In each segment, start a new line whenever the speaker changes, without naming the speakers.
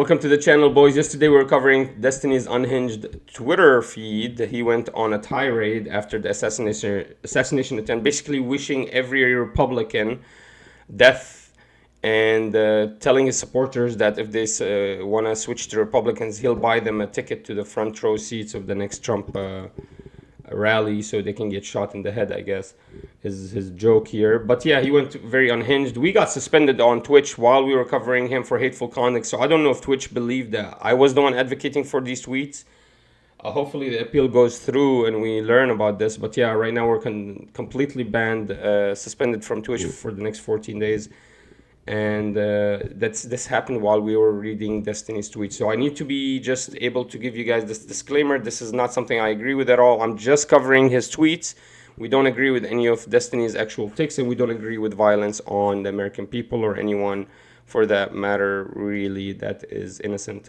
Welcome to the channel, boys. Yesterday we were covering Destiny's Unhinged Twitter feed. He went on a tirade after the assassination attempt, basically wishing every Republican death and telling his supporters that if they want to switch to Republicans, he'll buy them a ticket to the front row seats of the next Trump rally so they can get shot in the head, I guess, is his joke here. But yeah, he went very unhinged. We got suspended on Twitch while we were covering him for hateful conduct, so I don't know if Twitch believed that I was the one advocating for these tweets. Hopefully the appeal goes through and we learn about this. But yeah, right now we're completely banned, suspended from Twitch for the next 14 days. And this happened while we were reading Destiny's tweets. So I need to be just able to give you guys this disclaimer. This is not something I agree with at all. I'm just covering his tweets. We don't agree with any of Destiny's actual takes, and we don't agree with violence on the American people or anyone for that matter, really, that is innocent.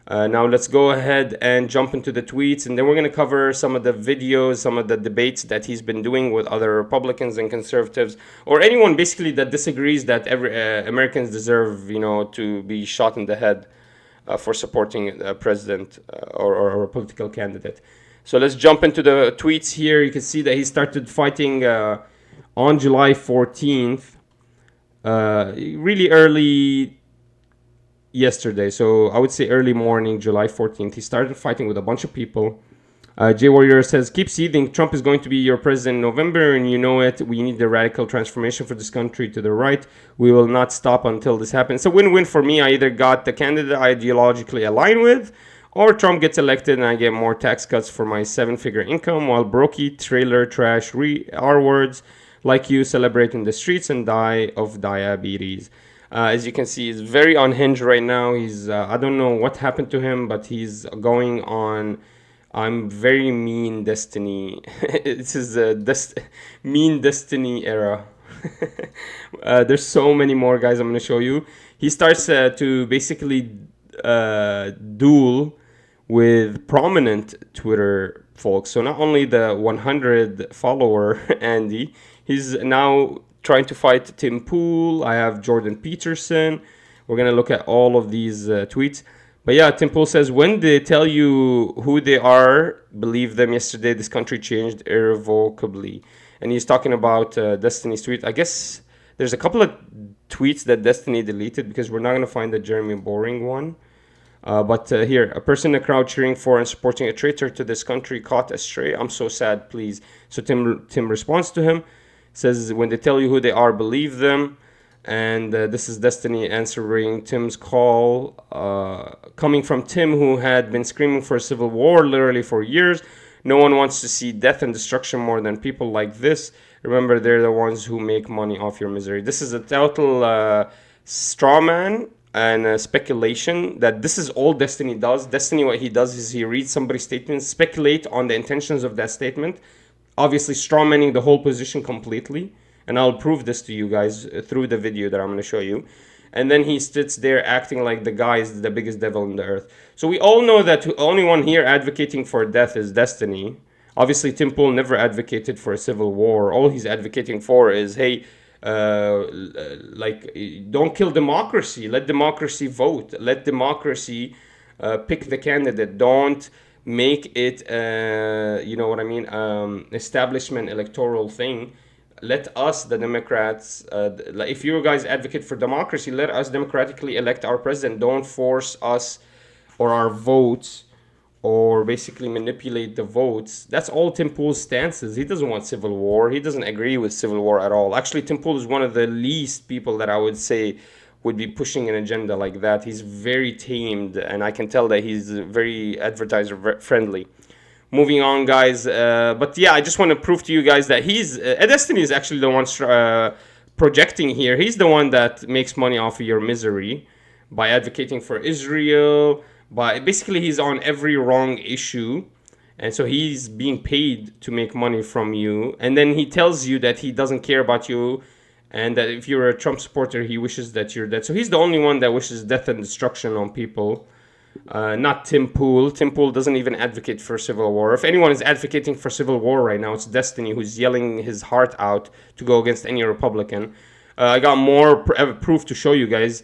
Now let's go ahead and jump into the tweets, and then we're going to cover some of the videos, some of the debates that he's been doing with other Republicans and conservatives, or anyone basically that disagrees that every Americans deserve, to be shot in the head for supporting a president or a political candidate. So let's jump into the tweets here. You can see that he started fighting on July 14th, really early yesterday, so I would say early morning, July 14th. He started fighting with a bunch of people. J Warrior says, keep seething. Trump is going to be your president in November, and you know it. We need the radical transformation for this country to the right. We will not stop until this happens. It's a win-win for me. I either got the candidate I ideologically align with, or Trump gets elected and I get more tax cuts for my 7-figure income, while brokey, trailer, trash, R-words like you celebrate in the streets and die of diabetes. As you can see, he's very unhinged right now. He's, I don't know what happened to him, but he's going on, I'm very mean Destiny. This is the mean Destiny era. There's so many more, guys, I'm going to show you. He starts to basically duel with prominent Twitter folks. So not only the 100 follower Andy, he's now trying to fight Tim Pool. I have Jordan Peterson. We're going to look at all of these tweets. But yeah, Tim Pool says, when they tell you who they are, believe them. Yesterday, this country changed irrevocably. And he's talking about Destiny's tweet. I guess there's a couple of tweets that Destiny deleted because we're not going to find the Jeremy Boring one. But here, a person in the crowd cheering for and supporting a traitor to this country caught astray. I'm so sad, please. So Tim responds to him. Says, when they tell you who they are, believe them. And this is Destiny answering Tim's call, coming from Tim, who had been screaming for a civil war literally for years. No one wants to see death and destruction more than people like this. Remember, they're the ones who make money off your misery. This is a total straw man and speculation that this is all Destiny does. Destiny, what he does is he reads somebody's statement, speculate on the intentions of that statement, obviously strawmanning the whole position completely. And I'll prove this to you guys through the video that I'm going to show you. And then he sits there acting like the guy is the biggest devil on the earth. So we all know that the only one here advocating for death is Destiny. Obviously, Tim Pool never advocated for a civil war. All he's advocating for is, hey, don't kill democracy. Let democracy vote. Let democracy pick the candidate. Don't make it, establishment electoral thing. Let us, the Democrats, if you guys advocate for democracy, let us democratically elect our president. Don't force us or our votes or basically manipulate the votes. That's all Tim Pool's stance is. He doesn't want civil war. He doesn't agree with civil war at all. Actually, Tim Pool is one of the least people that I would say would be pushing an agenda like that. He's very tamed, and I can tell that he's very advertiser friendly. Moving on, guys. But yeah, I just want to prove to you guys that he's Destiny is actually the one projecting here. He's the one that makes money off of your misery by advocating for Israel. Basically, he's on every wrong issue, and so he's being paid to make money from you. And then he tells you that he doesn't care about you, and that if you're a Trump supporter, he wishes that you're dead. So he's the only one that wishes death and destruction on people. Not Tim Pool. Tim Pool doesn't even advocate for civil war. If anyone is advocating for civil war right now, it's Destiny, who's yelling his heart out to go against any Republican. I got more proof to show you guys.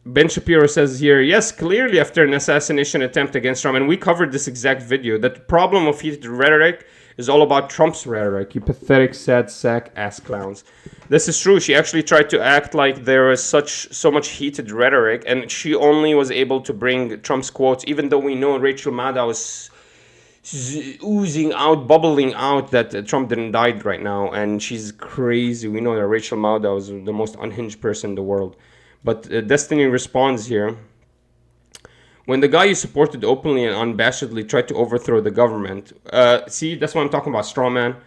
Ben Shapiro says here, yes, clearly after an assassination attempt against Trump, and we covered this exact video, that the problem of heated rhetoric is all about Trump's rhetoric. You pathetic, sad sack ass clowns. This is true. She actually tried to act like there was so much heated rhetoric, and she only was able to bring Trump's quotes, even though we know Rachel Maddow was oozing out, bubbling out that Trump didn't die right now, and she's crazy. We know that Rachel Maddow is the most unhinged person in the world. But Destiny responds here. When the guy you supported openly and unabashedly tried to overthrow the government, see, that's what I'm talking about, straw man.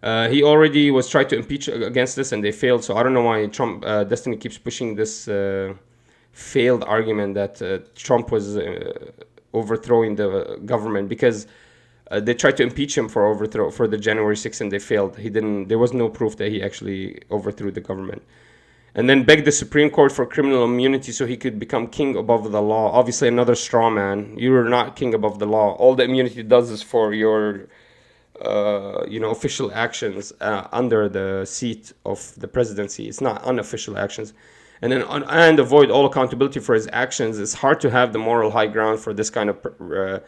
He already was tried to impeach against this and they failed. So I don't know why Destiny keeps pushing this failed argument that Trump was overthrowing the government, because they tried to impeach him for overthrow for the January 6th and they failed. He didn't. There was no proof that he actually overthrew the government. And then begged the Supreme Court for criminal immunity so he could become king above the law. Obviously, another straw man. You are not king above the law. All the immunity does is for your, official actions under the seat of the presidency. It's not unofficial actions. And then and avoid all accountability for his actions. It's hard to have the moral high ground for this kind of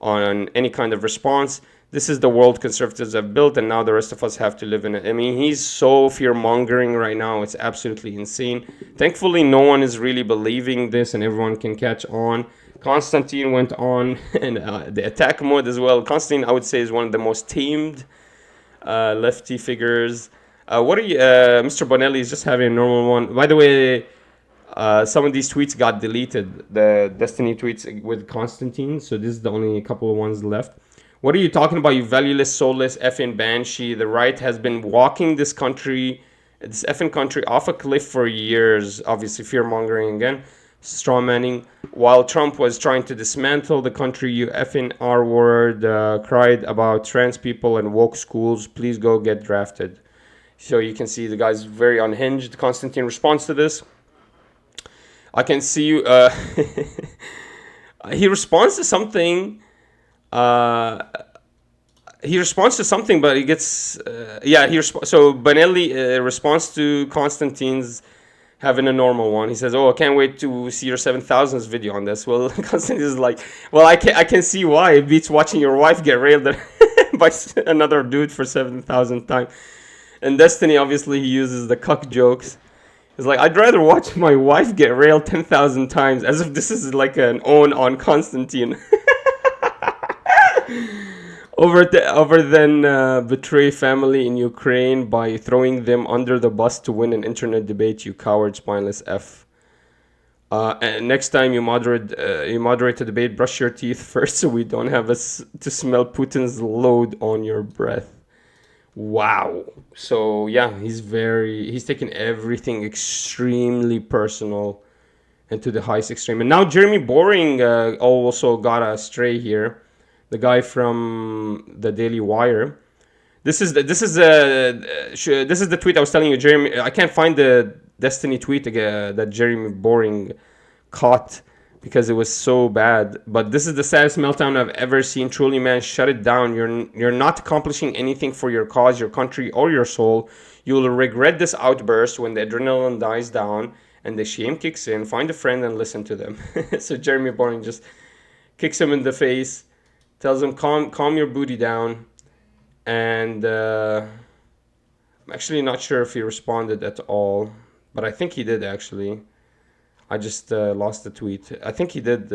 on any kind of response. This is the world conservatives have built, and now the rest of us have to live in it. I mean, he's so fear-mongering right now. It's absolutely insane. Thankfully, no one is really believing this, and everyone can catch on. Constantine went on, and the attack mode as well. Constantine, I would say, is one of the most tamed lefty figures. What are you... Mr. Bonelli is just having a normal one. By the way, some of these tweets got deleted. The Destiny tweets with Constantine, so this is the only couple of ones left. What are you talking about, you valueless, soulless, effing banshee? The right has been walking this effing country off a cliff for years. Obviously, fear-mongering again, strawmanning. While Trump was trying to dismantle the country, you effing R-word cried about trans people and woke schools. Please go get drafted. So you can see the guy's very unhinged. Constantine responds to this. I can see you. He responds to something. He responds to something, but he gets so Bonelli responds to Constantine's having a normal one. He says, "Oh, I can't wait to see your 7,000th video on this." Well, Constantine is like, "Well, I can see why. It beats watching your wife get railed by another dude for 7,000th time." And Destiny, obviously, he uses the cuck jokes. He's like, "I'd rather watch my wife get railed 10,000 times," as if this is like an own on Constantine. Over than betray family in Ukraine by throwing them under the bus to win an internet debate, you coward, spineless F. And next time you moderate a debate, brush your teeth first so we don't have to smell Putin's load on your breath. Wow. So yeah, he's taking everything extremely personal and to the highest extreme. And now Jeremy Boring also got astray here. The guy from the Daily Wire. This is the tweet I was telling you, Jeremy. I can't find the Destiny tweet that Jeremy Boring caught because it was so bad. But this is the saddest meltdown I've ever seen. Truly, man, shut it down. You're not accomplishing anything for your cause, your country, or your soul. You will regret this outburst when the adrenaline dies down and the shame kicks in. Find a friend and listen to them. So Jeremy Boring just kicks him in the face. Tells him, calm your booty down. And I'm actually not sure if he responded at all. But I think he did, actually. I just lost the tweet. I think he did.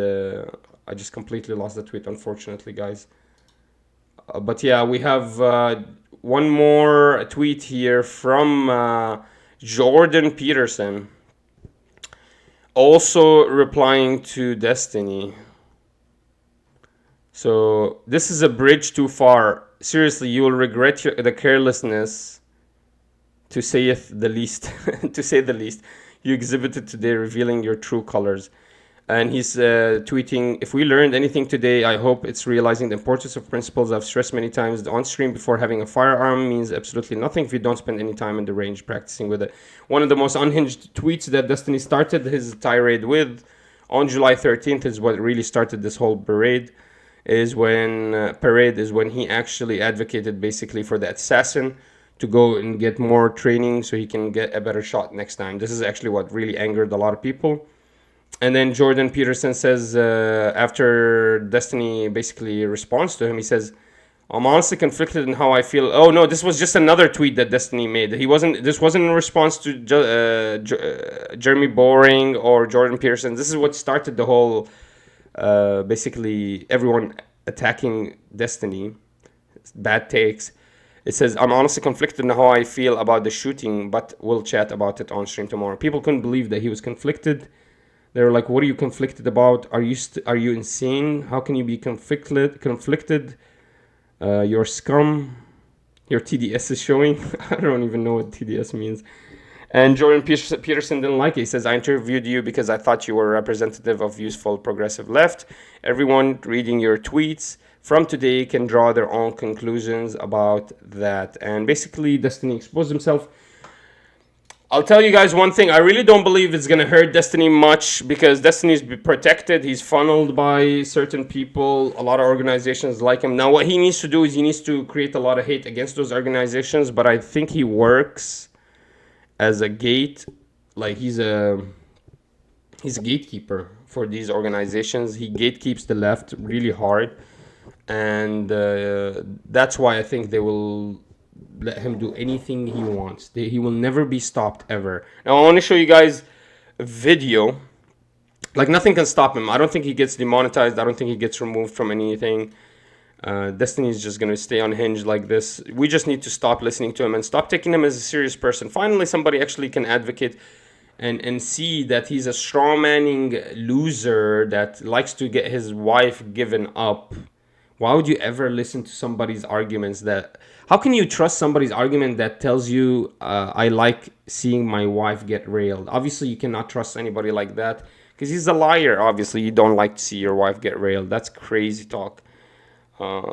I just completely lost the tweet, unfortunately, guys. But yeah, we have one more tweet here from Jordan Peterson. Also replying to Destiny. So this is a bridge too far. Seriously, you will regret the carelessness, to say the least, you exhibited today, revealing your true colors. And he's tweeting, if we learned anything today, I hope it's realizing the importance of principles I've stressed many times. The on-stream before having a firearm means absolutely nothing if you don't spend any time in the range practicing with it. One of the most unhinged tweets that Destiny started his tirade with on July 13th is what really started this whole parade. Is when he actually advocated basically for the assassin to go and get more training so he can get a better shot next time. This is actually what really angered a lot of people. And then Jordan Peterson says, after Destiny basically responds to him, he says, I'm honestly conflicted in how I feel. Oh no, this was just another tweet that Destiny made. This wasn't in response to Jeremy Boring or Jordan Peterson. This is what started the whole, basically everyone attacking Destiny. Bad takes. It says, I'm honestly conflicted in how I feel about the shooting, but we'll chat about it on stream tomorrow. People couldn't believe that he was conflicted. They were like, what are you conflicted about? Are you insane? How can you be conflicted? Your scum. Your TDS is showing. I don't even know what TDS means. And Jordan Peterson didn't like it. He says, I interviewed you because I thought you were a representative of useful progressive left. Everyone reading your tweets from today can draw their own conclusions about that. And basically, Destiny exposed himself. I'll tell you guys one thing. I really don't believe it's going to hurt Destiny much because Destiny's protected. He's funneled by certain people. A lot of organizations like him. Now, what he needs to do is he needs to create a lot of hate against those organizations. But I think he works as a like he's a gatekeeper for these organizations. He gatekeeps the left really hard. And that's why I think they will let him do anything he wants. He will never be stopped ever. Now I want to show you guys a video. Like nothing can stop him. I don't think he gets demonetized. I don't think he gets removed from anything. Destiny is just going to stay unhinged like this. We just need to stop listening to him and stop taking him as a serious person. Finally, somebody actually can advocate and see that he's a strawmanning loser that likes to get his wife given up. Why would you ever listen to somebody's arguments how can you trust somebody's argument that tells you, I like seeing my wife get railed? Obviously, you cannot trust anybody like that because he's a liar. Obviously, you don't like to see your wife get railed. That's crazy talk. I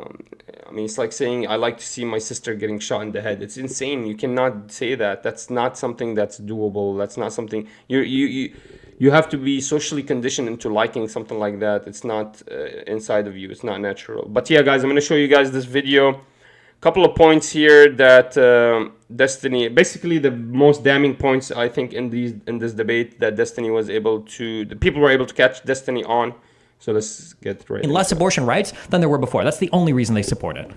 mean, it's like saying, I like to see my sister getting shot in the head. It's insane. You cannot say that. That's not something that's doable. That's not something you have to be socially conditioned into liking something like that. It's not inside of you. It's not natural. But yeah, guys, I'm going to show you guys this video. Couple of points here that Destiny, basically the most damning points I think in this debate that Destiny was able to, the people were able to catch Destiny on. So let's get right.
Less abortion rights than there were before. That's the only reason they support it.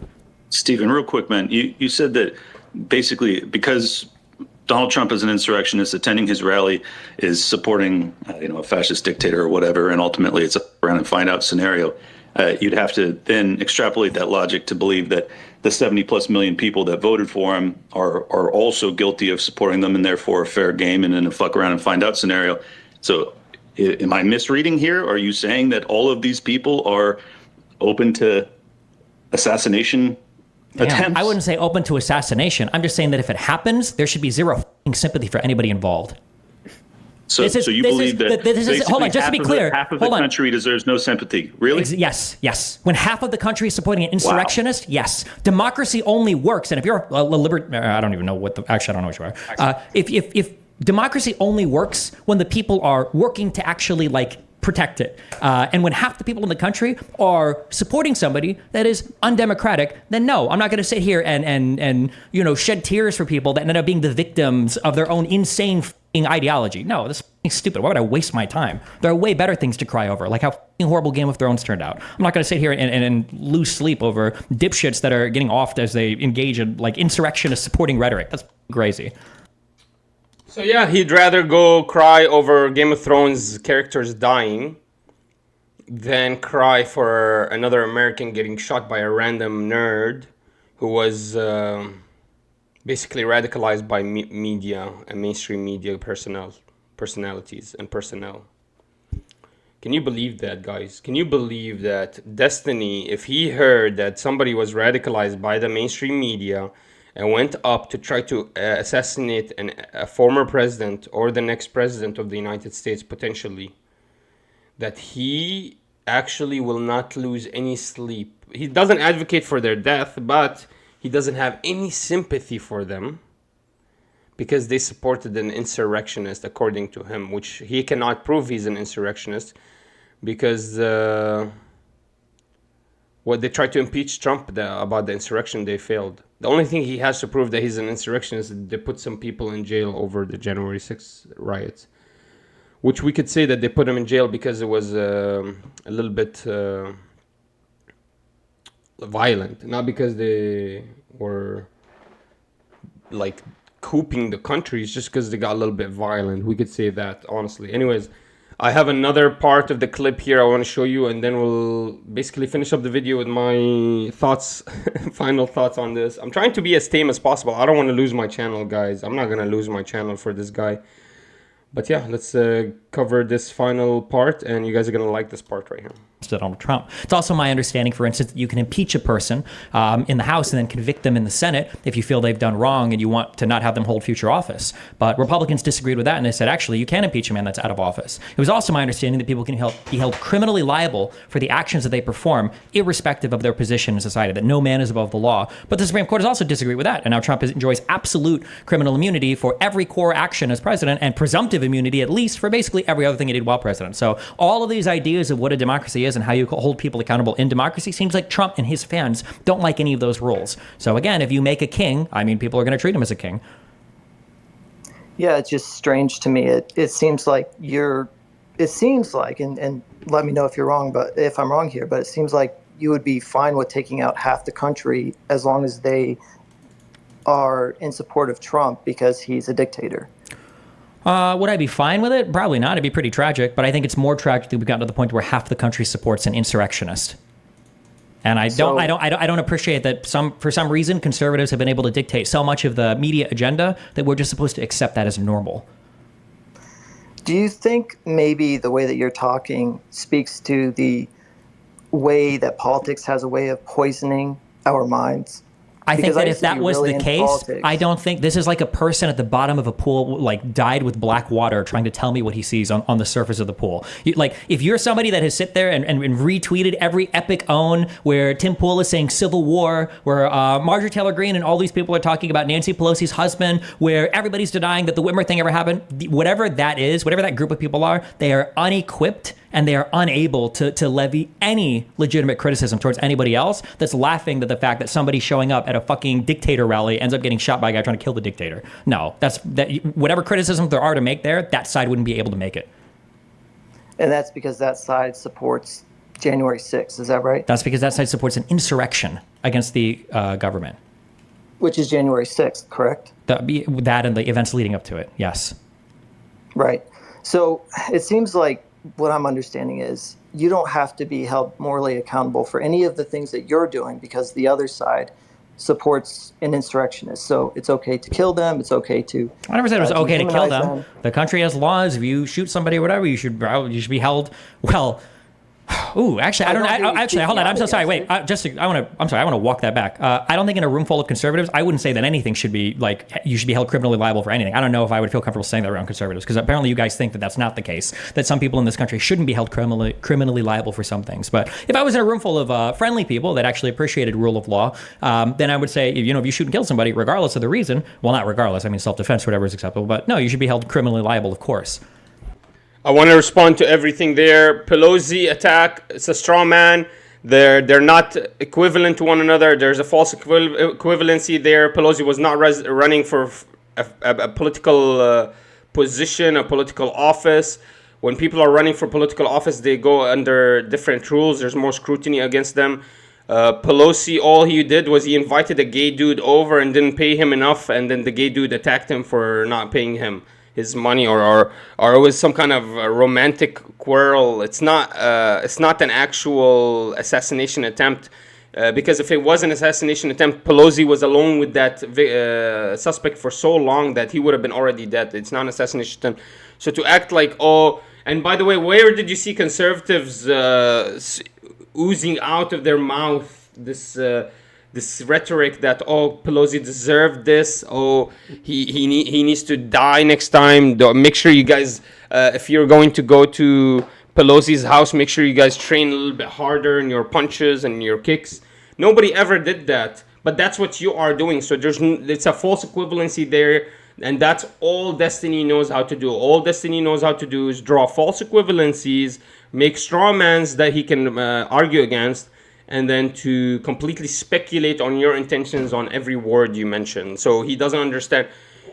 Stephen, real quick, man, you said that basically because Donald Trump is an insurrectionist, attending his rally is supporting a fascist dictator or whatever, and ultimately it's a round and find out scenario. You'd have to then extrapolate that logic to believe that the 70 plus million people that voted for him are also guilty of supporting them and therefore fair game and in a fuck around and find out scenario. So am I misreading here? Are you saying that all of these people are open to assassination attempts?
I wouldn't say open to assassination. I'm just saying that if it happens, there should be zero sympathy for anybody involved.
So you believe that
hold on, just to be clear,
half of the country deserves no sympathy? Really?
Yes. When half of the country is supporting an insurrectionist, yes. Democracy only works, and if you're a I don't even know actually, I don't know what you are. If democracy only works when the people are working to actually protect it. And when half the people in the country are supporting somebody that is undemocratic, then no, I'm not going to sit here and shed tears for people that end up being the victims of their own insane ideology. No, this is stupid. Why would I waste my time? There are way better things to cry over, like how horrible Game of Thrones turned out. I'm not going to sit here and lose sleep over dipshits that are getting offed as they engage in insurrectionist supporting rhetoric. That's crazy.
So yeah, he'd rather go cry over Game of Thrones characters dying than cry for another American getting shot by a random nerd who was basically radicalized by media and mainstream media personalities and personnel. Can you believe that, guys? Can you believe that Destiny, if he heard that somebody was radicalized by the mainstream media and went up to try to assassinate a former president or the next president of the United States potentially, that he actually will not lose any sleep. He doesn't advocate for their death, but he doesn't have any sympathy for them because they supported an insurrectionist, according to him, which he cannot prove he's an insurrectionist because what they tried to impeach Trump about the insurrection, they failed. The only thing he has to prove that he's an insurrectionist is they put some people in jail over the January 6th riots, which we could say that they put him in jail because it was a little bit violent, not because they were like cooping the country. It's just because they got a little bit violent. We could say that, honestly. Anyways, I have another part of the clip here I want to show you, and then we'll basically finish up the video with my thoughts, final thoughts on this. I'm trying to be as tame as possible. I don't want to lose my channel, guys. I'm not going to lose my channel for this guy. But yeah, let's cover this final part, and you guys are going to like this part right here.
Donald Trump. It's also my understanding, for instance, that you can impeach a person in the House and then convict them in the Senate if you feel they've done wrong and you want to not have them hold future office. But Republicans disagreed with that, and they said, actually, you can impeach a man that's out of office. It was also my understanding that people can be held criminally liable for the actions that they perform, irrespective of their position in society, that no man is above the law. But the Supreme Court has also disagreed with that, and now Trump enjoys absolute criminal immunity for every core action as president, and presumptive immunity, at least, for basically every other thing he did while president. So all of these ideas of what a democracy is and how you hold people accountable in democracy, seems like Trump and his fans don't like any of those rules. So again, if you make a king, I mean, people are going to treat him as a king.
Yeah, it's just strange to me. It seems like and let me know if you're wrong, but if I'm wrong here, but it seems like you would be fine with taking out half the country as long as they are in support of Trump because he's a dictator.
Would I be fine with it? Probably not. It'd be pretty tragic, but I think it's more tragic that we've gotten to the point where half the country supports an insurrectionist. And I don't appreciate that for some reason conservatives have been able to dictate so much of the media agenda that we're just supposed to accept that as normal.
Do you think maybe the way that you're talking speaks to the way that politics has a way of poisoning our minds?
I think that if that was
really
the case,
politics.
I don't think this is like a person at the bottom of a pool, like dyed with black water, trying to tell me what he sees on the surface of the pool. Like, if you're somebody that has sit there and retweeted every epic own where Tim Pool is saying civil war, where Marjorie Taylor Greene and all these people are talking about Nancy Pelosi's husband, where everybody's denying that the Whitmer thing ever happened, whatever that is, whatever that group of people are, they are unequipped and they are unable to levy any legitimate criticism towards anybody else that's laughing at the fact that somebody showing up at a fucking dictator rally ends up getting shot by a guy trying to kill the dictator. No, whatever criticism there are to make there, that side wouldn't be able to make it.
And that's because that side supports January 6th, is that right?
That's because that side supports an insurrection against the government.
Which is January 6th, correct?
That and the events leading up to it, yes.
Right. So it seems like what I'm understanding is you don't have to be held morally accountable for any of the things that you're doing because the other side supports an insurrectionist. So it's okay to kill them. It's okay to.
I never said it was okay to kill them.
them.
The country has laws. If you shoot somebody or whatever, you should be held. Well, ooh, actually, I don't. Actually, hold on. I'm so sorry. Wait, I'm sorry. I want to walk that back. I don't think in a room full of conservatives, I wouldn't say that anything should be like you should be held criminally liable for anything. I don't know if I would feel comfortable saying that around conservatives because apparently you guys think that that's not the case. That some people in this country shouldn't be held criminally liable for some things. But if I was in a room full of friendly people that actually appreciated rule of law, then I would say if you shoot and kill somebody, regardless of the reason. Well, not regardless. I mean, self-defense, whatever is acceptable. But no, you should be held criminally liable, of course.
I want to respond to everything there. Pelosi attack, it's a straw man. They're not equivalent to one another. There's a false equivalency there. Pelosi was not running for a political position, a political office. When people are running for political office, they go under different rules. There's more scrutiny against them. Pelosi, all he did was he invited a gay dude over and didn't pay him enough, and then the gay dude attacked him for not paying him his money, or it was some kind of romantic quarrel. It's not an actual assassination attempt, because if it was an assassination attempt, Pelosi was alone with that suspect for so long that he would have been already dead. It's not an assassination attempt. So to act like, oh, and by the way, where did you see conservatives oozing out of their mouth this rhetoric that, oh, Pelosi deserved this, oh, he needs to die next time. Make sure you guys, if you're going to go to Pelosi's house, make sure you guys train a little bit harder in your punches and your kicks. Nobody ever did that, but that's what you are doing. So it's a false equivalency there, and that's all Destiny knows how to do. All Destiny knows how to do is draw false equivalencies, make straw mans that he can argue against, and then to completely speculate on your intentions on every word you mention. So he doesn't understand.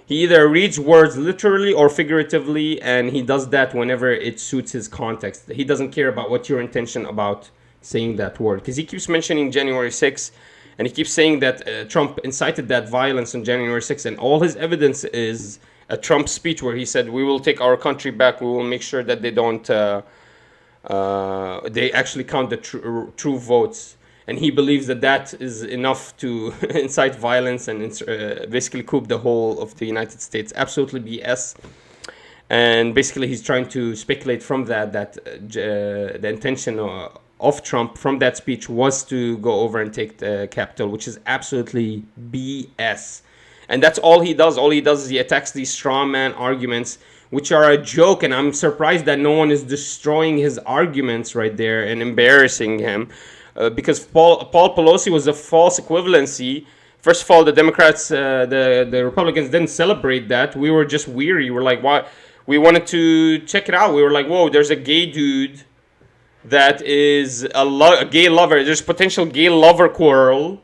He either reads words literally or figuratively, and he does that whenever it suits his context. He doesn't care about what your intention about saying that word, because he keeps mentioning January 6th, and he keeps saying that Trump incited that violence on January 6th, and all his evidence is a Trump speech where he said, "We will take our country back. We will make sure that they don't, they actually count the true votes." And he believes that that is enough to incite violence and basically coup the whole of the United States. Absolutely BS. And basically he's trying to speculate from that the intention of Trump from that speech was to go over and take the Capitol, which is absolutely BS. And that's all he does. All he does is he attacks these straw man arguments, which are a joke. And I'm surprised that no one is destroying his arguments right there and embarrassing him. Because Paul Pelosi was a false equivalency. First of all, the Democrats, the Republicans didn't celebrate that. We were just weary. We're like, why? We wanted to check it out. We were like, whoa, there's a gay dude that is a gay lover. There's potential gay lover quarrel.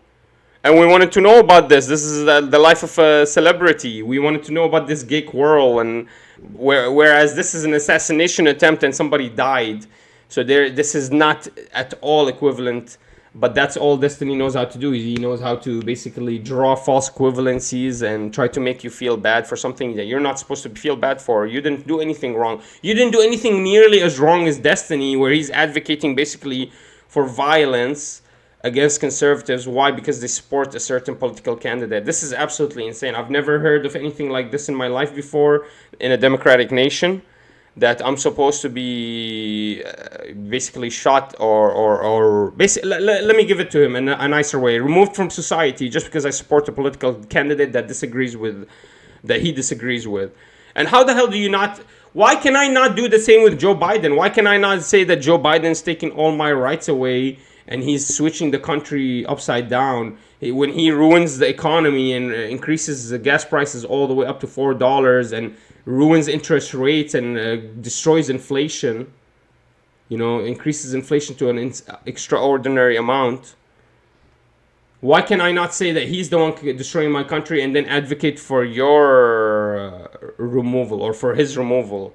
And we wanted to know about this. This is the life of a celebrity. We wanted to know about this gay quarrel. And whereas this is an assassination attempt and somebody died. So this is not at all equivalent, but that's all Destiny knows how to do. He knows how to basically draw false equivalencies and try to make you feel bad for something that you're not supposed to feel bad for. You didn't do anything wrong. You didn't do anything nearly as wrong as Destiny, where he's advocating basically for violence against conservatives. Why? Because they support a certain political candidate. This is absolutely insane. I've never heard of anything like this in my life before in a democratic nation. That I'm supposed to be basically shot or basically, let me give it to him in a nicer way, removed from society just because I support a political candidate that he disagrees with. And how the hell do you not, why can I not do the same with Joe Biden? Why can I not say that Joe Biden's taking all my rights away and he's switching the country upside down when he ruins the economy and increases the gas prices all the way up to $4 and ruins interest rates and destroys inflation, increases inflation to an extraordinary amount. Why can I not say that he's the one destroying my country and then advocate for your removal or for his removal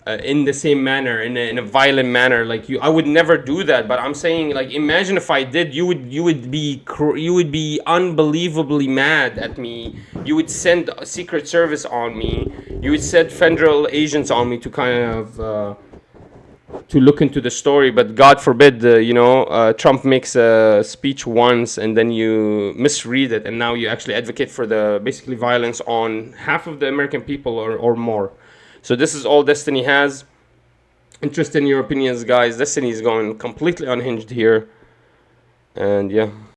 in the same manner, in a violent manner? Like I would never do that. But I'm saying, like, imagine if I did, you would be unbelievably mad at me. You would send a Secret Service on me. You would send federal agents on me to kind of to look into the story. But God forbid, Trump makes a speech once and then you misread it, and now you actually advocate for the basically violence on half of the American people or more. So this is all Destiny has. Interested in your opinions, guys. Destiny is going completely unhinged here. And yeah.